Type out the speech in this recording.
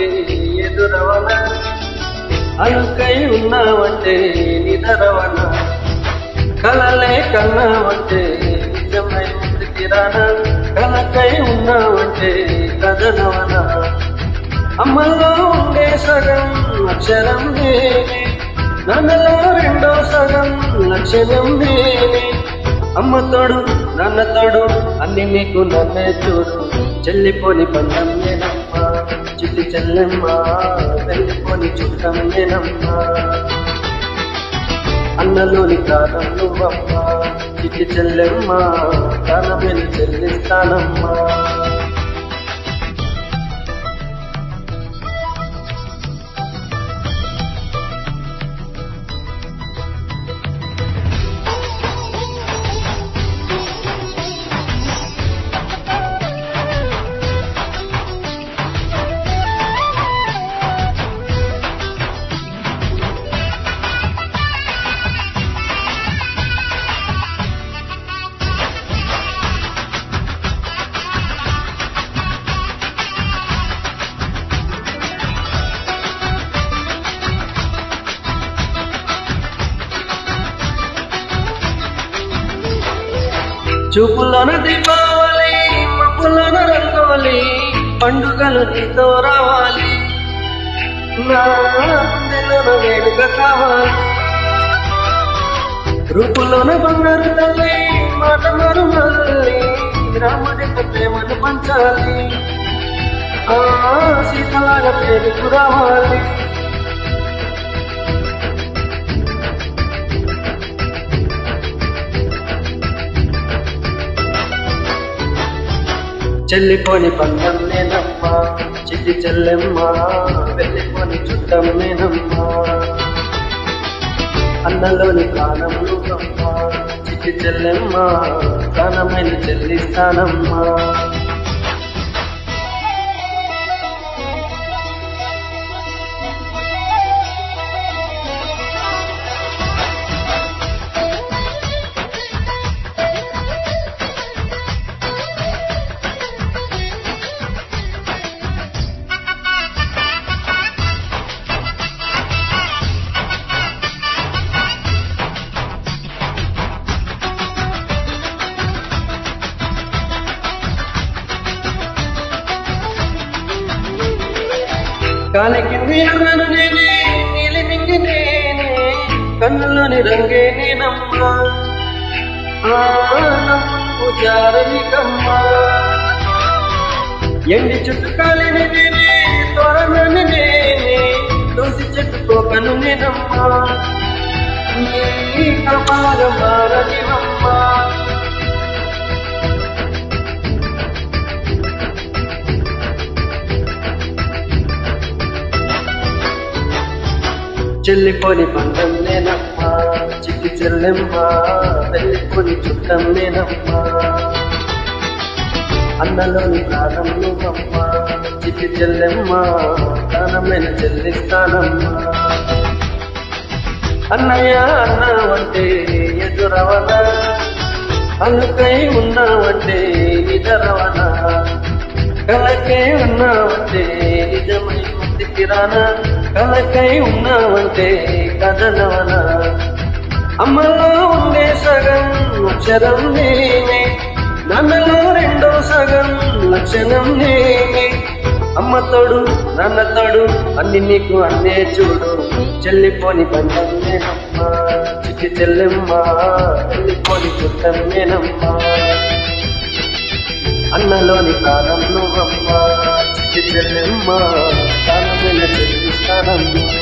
ఉన్నావంటే ఎదురవన, అలుకై ఉన్నావంటే నిదరవన, కలలే కన్నావంటే నిజమై ముందుకి రానా, కలకై ఉన్నావంటే కదనవన. అమ్మలో ఉండే సగం అక్షరం నేనే, నాన్నలో రెండో సగం లక్షణం నేనే. అమ్మ తోడు నాన్న తోడు అన్ని నీకు నన్నే చూడు, చెల్లిపోని బంధం నేనమ్మా చిట్టి చెల్లెమ్మ, వెళ్ళిపోని చుట్టం నేనమ్మా. అన్నలోని ప్రాణం నువ్వమ్మా చిట్టి చెల్లెమ్మ, ప్రాణమేలు చెల్లిస్తానమ్మా. చూపులోన దీపావళి, మబ్బులోన రంగోలి, పండుగలు నీతో రావాలి, నా గుండెలోన వేడుక కావాలి. రూపులోన బంగారు తల్లి, మాట మారు మల్లి, రాముడి ప్రేమను పంచాలి, ఆ సీతలాగా పేరుకు రావాలి. చెల్లిపోని బంధం నేనమ్మా చిట్టి చెల్లెమ్మ, వెళ్ళిపోని చుట్టం నేనమ్మా. అన్నలోని ప్రాణం నువ్వమ్మా చిట్టి చెల్లెమ్మ, ప్రాణమైన చెల్లిస్తానమ్మా. కాలికి నీళ్ళను నేనే, నీలి మింగి నేనే, కన్నులోని రంగే నేనమ్మా, నవ్వు జారనికమ్మా. ఎండి చుట్టు కాలిని నేనే, తోరణని నేనే, తులసి చెట్టు కోకను నేనమ్మా, నీ కపాల మారనివమ్మా. చెల్లిపోని బంధం నేనమ్మా చిట్టి చెల్లెమ్మ, వెళ్ళిపోని చుట్టం నేనమ్మా. అన్నలోని ప్రాణం నువ్వమ్మా చిట్టి చెల్లెమ్మ, ప్రాణమైన చెల్లిస్తానమ్మా. అన్నయ్య అన్నావంటే ఎదురవన, అలుకై ఉన్నావంటే నిదరవన, కలకై ఉన్నావంటే నిజమై ముందుకి రానా, కలకై ఉన్నావంటే కదనవన. అమ్మలో ఉండే సగం అక్షరం నేనే, నాన్నలో రెండో సగం లక్షణం నేనే. అమ్మ తోడు నాన్న తోడు అన్ని నీకు అన్నే చూడు, చెల్లిపోని బంధం నేనమ్మా చిట్టి చెల్లెమ్మ, వెళ్ళిపోని చుట్టం నేనమ్మా. అన్నలోని ప్రాణం నువ్వమ్మా చిట్టి చెల్లెమ్మ, ప్రాణమైన చెల్లిస్తానమ్మా.